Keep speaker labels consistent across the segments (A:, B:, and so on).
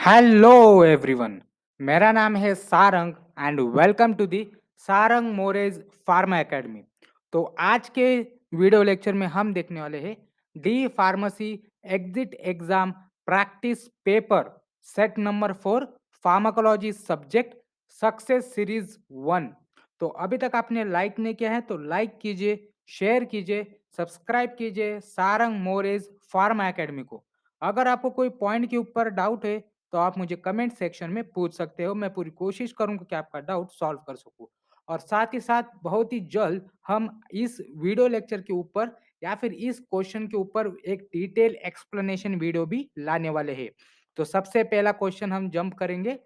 A: Hello everyone. मेरा नाम है Sarang and welcome to the Sarang Moraj pharma academy. तो आज के वीडियो लेक्चर में हम देखने वाले हैं D pharmacy exit exam practice paper set number 4 pharmacology subject success series 1। तो अभी तक आपने लाइक नहीं किया है तो लाइक कीजिए, शेयर कीजिए, सब्सक्राइब कीजिए सारंग मोरेज फार्मा एकेडमी को। अगर आपको कोई पॉइंट के ऊपर डाउट है तो आप मुझे कमेंट सेक्शन में पूछ सकते हो। मैं पूरी कोशिश करूंगा कि आपका डाउट सॉल्व कर सकूं। और साथ ही साथ बहुत ही जल्द हम इस वीडियो लेक्चर के ऊपर या फिर इस क्वेश्चन के ऊपर एक डिटेल एक्सप्लेनेशन वीडियो भी लाने वाले हैं। तो सबसे पहला क्वेश्चन हम जंप करेंगे।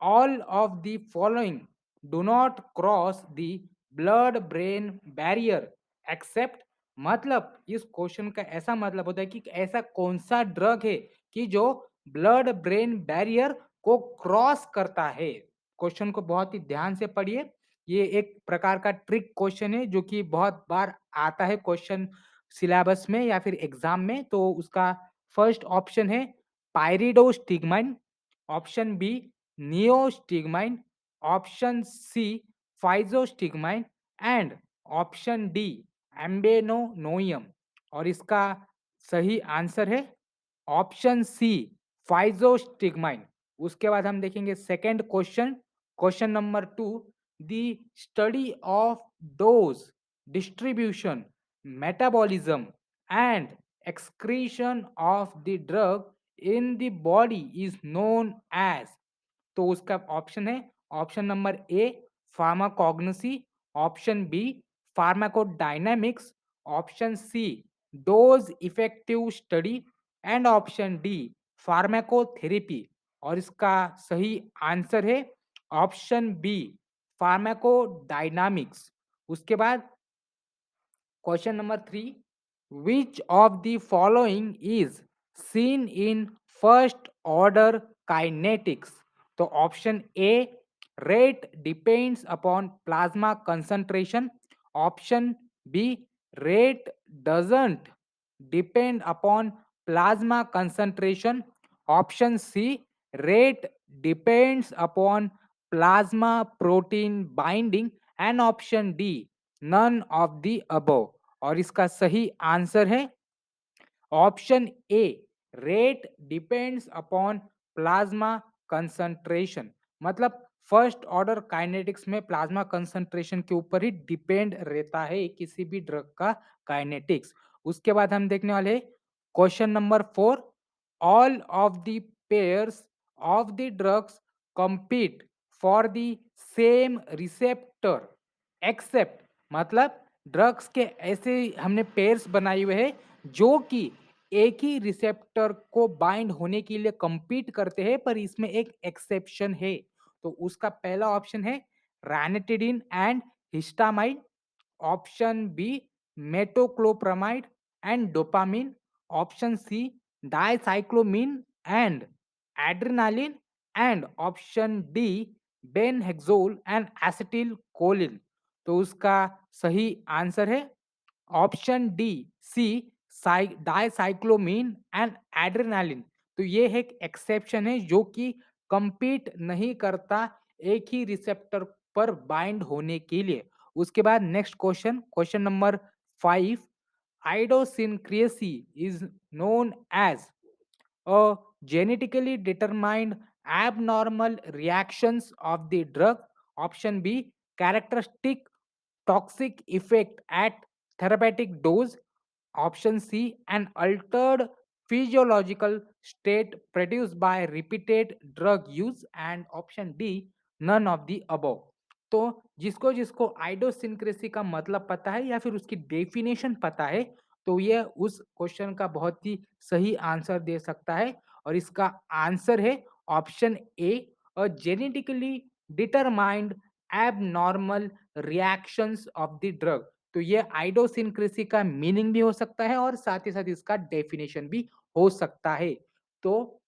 A: All of the following do not cross the blood brain barrier except. मतलब इस क्वेश्चन का ऐसा मतलब होता है कि ऐसा कौन सा ड्रग है कि जो ब्लड ब्रेन बैरियर को क्रॉस करता है। क्वेश्चन को बहुत ही ध्यान से पढ़िए। ये एक प्रकार का ट्रिक क्वेश्चन है जो कि बहुत बार आता है क्वेश्चन सिलेबस में या फिर एग्जाम में। तो उसका फर्स्ट ऑप्शन है pyridostigmine, option B neostigmine, option C physostigmine and option D ambenonium. और इसका सही आंसर है ऑप्शन सी फाइजोस्टिग्माइन। उसके बाद हम देखेंगे second question, question number 2। The study of dose distribution metabolism and excretion of the drug in the body is known as। तो उसका ऑप्शन है option number A pharmacognosy, option B pharmacodynamics, option C dose effective study and option D pharmacotherapy. और इसका सही answer है option B pharmacodynamics. उसके बाद question number 3। Which of the following is seen in first order kinetics. तो option A rate depends upon plasma concentration, option B rate doesn't depend upon plasma concentration, option C rate depends upon plasma protein binding and option D none of the above. और इसका सही answer है option A rate depends upon plasma concentration. मतलब first order kinetics में plasma concentration के ऊपर ही depend रहता है किसी भी ड्रग का काइनेटिक्स। उसके बाद हम देखने वाले question number 4। All of the pairs of the drugs compete for the same receptor except. मतलब ड्रग्स के ऐसे हमने पेयर्स बनाए हुए हैं जो कि एक ही रिसेप्टर को बाइंड होने के लिए compete करते हैं, पर इसमें एक एक्सेप्शन है। तो उसका पहला ऑप्शन है ranitidine and histamine, option B metoclopramide and dopamine, option C dicyclomine and adrenaline and option D benzhexol and acetylcholine. तो उसका सही आंसर है option D C dicyclomine and adrenaline. तो ये एक एक्सेप्शन है जो कि compete नहीं करता एक ही रिसेप्टर पर बाइंड होने के लिए। उसके बाद next question, question number 5। Idiosyncrasy is known as a genetically determined abnormal reactions of the drug, option b characteristic toxic effect at therapeutic dose, option c an altered physiological state produced by repeated drug use and option d none of the above। तो जिसको जिसको आइडोसिनक्रेसी का मतलब पता है या फिर उसकी डेफिनेशन पता है तो ये उस क्वेश्चन का बहुत ही सही आंसर दे सकता है। और इसका आंसर है option A a genetically determined abnormal reactions of the drug. तो ये आइडोसिनक्रेसी का मीनिंग भी हो सकता है और साथ ही साथ इसका डेफिनेशन भी हो सकता है। तो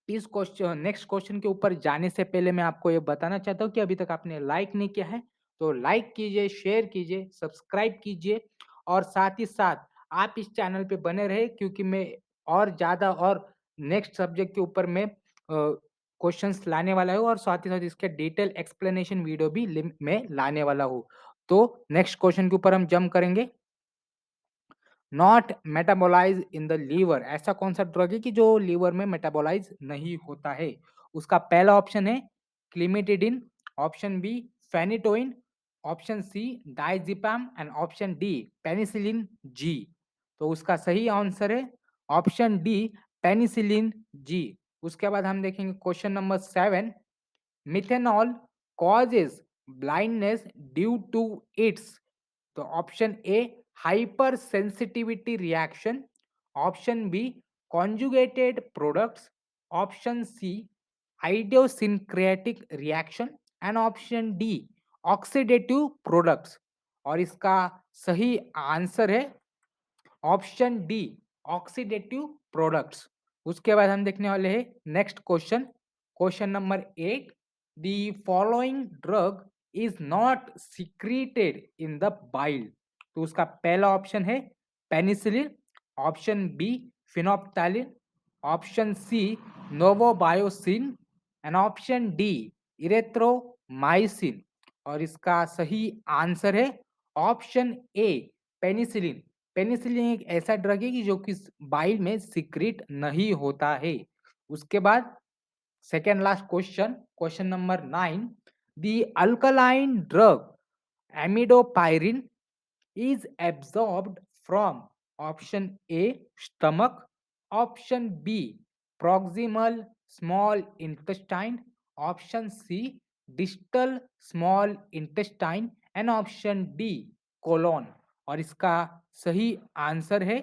A: इस क्वेश्चन नेक्स्ट क्वेश्चन के ऊपर जाने से पहले मैं आपको ये बताना चाहता हूँ कि अभी तक आपने लाइक नहीं किया है तो लाइक कीजिए, शेयर कीजिए, सब्सक्राइब कीजिए। और साथ ही साथ आप इस चैनल पे बने रहे क्योंकि मैं और ज़्यादा और नेक्स्ट सब्जेक्ट के ऊपर मैं क्वेश्चंस लाने वाला हूँ और साथ ही साथ इसके डिटेल एक्सप्लेनेशन वीडियो भी मैं लाने वाला हूँ। तो नेक्स्ट क्वेश्चन के ऊपर हम जंप करेंगे। Not metabolize in the liver, ऐसा कौन सा ड्रग है कि जो लीवर में मेटाबोलाइज नहीं होता है? उसका पहला ऑप्शन है cimetidine, option B phenytoin, option C diazepam and option D penicillin G. तो उसका सही आंसर है ऑप्शन डी पेनिसिलिन जी। उसके बाद हम देखेंगे question number 7। Methanol causes blindness due to its, तो option A hypersensitivity reaction, option B conjugated products, option C idiosyncratic reaction and option D oxidative products. और इसका सही आंसर है ऑप्शन डी ऑक्सीडेटिव प्रोडक्ट्स। उसके बाद हम देखने वाले हैं next question, question number 8। The following drug is not secreted in the bile, तो उसका पहला ऑप्शन है penicillin, option B phenolphthalein, option C novobiocin and option D erythromycin. और इसका सही आंसर है ऑप्शन ए पेनिसिलिन। पेनिसिलिन एक ऐसा ड्रग है कि जो कि बाइल में सिक्रीट नहीं होता है। उसके बाद second last question, question number 9। The alkaline drug amidopyrine is absorbed from option A stomach, option B proximal small intestine, option C distal small intestine and option D colon। और इसका सही answer है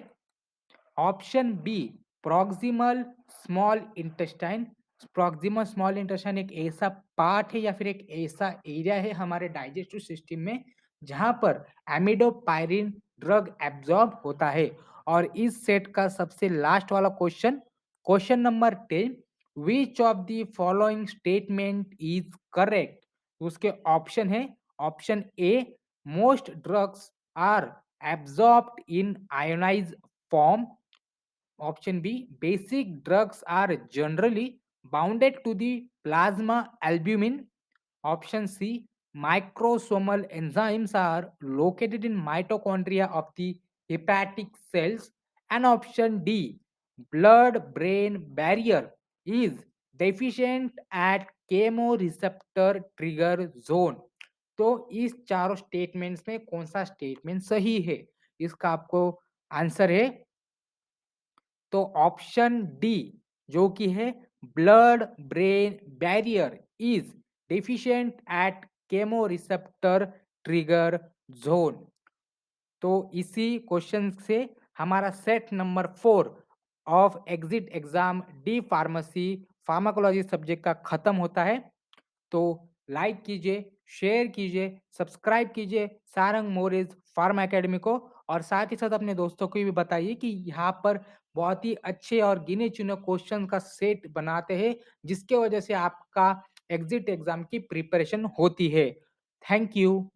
A: option B proximal small intestine. Proximal small intestine एक ऐसा part है या फिर एक ऐसा एरिया है हमारे डाइजेस्टिव सिस्टम में जहां पर एमिडोपायरिन ड्रग एब्जॉर्ब होता है। और इस सेट का सबसे लास्ट वाला question, question number 10। Which of the following statement is correct, उसके ऑप्शन है option A most drugs are absorbed in ionize form, option B, basic drugs are generally bounded to the plasma albumin. Option C, microsomal enzymes are located in mitochondria of the hepatic cells. And option D, blood-brain barrier is deficient at chemoreceptor trigger zone। तो इस चारों statements में कौन सा statement सही है? इसका आपको आंसर है तो ऑप्शन डी जो कि है blood brain barrier is deficient at chemo receptor trigger zone. तो इसी क्वेश्चन से हमारा set number 4 of exit exam D pharmacy pharmacology subject का खत्म होता है। तो लाइक कीजिए, शेयर कीजिए, सब्सक्राइब कीजिए सारंग मोरेज फार्मा एकेडमी को, और साथ ही साथ अपने दोस्तों को भी बताइए कि यहाँ पर बहुत ही अच्छे और गिने चुने क्वेश्चन का सेट बनाते हैं जिसके वजह से आपका एग्जिट एग्जाम की प्रिपरेशन होती है। Thank you.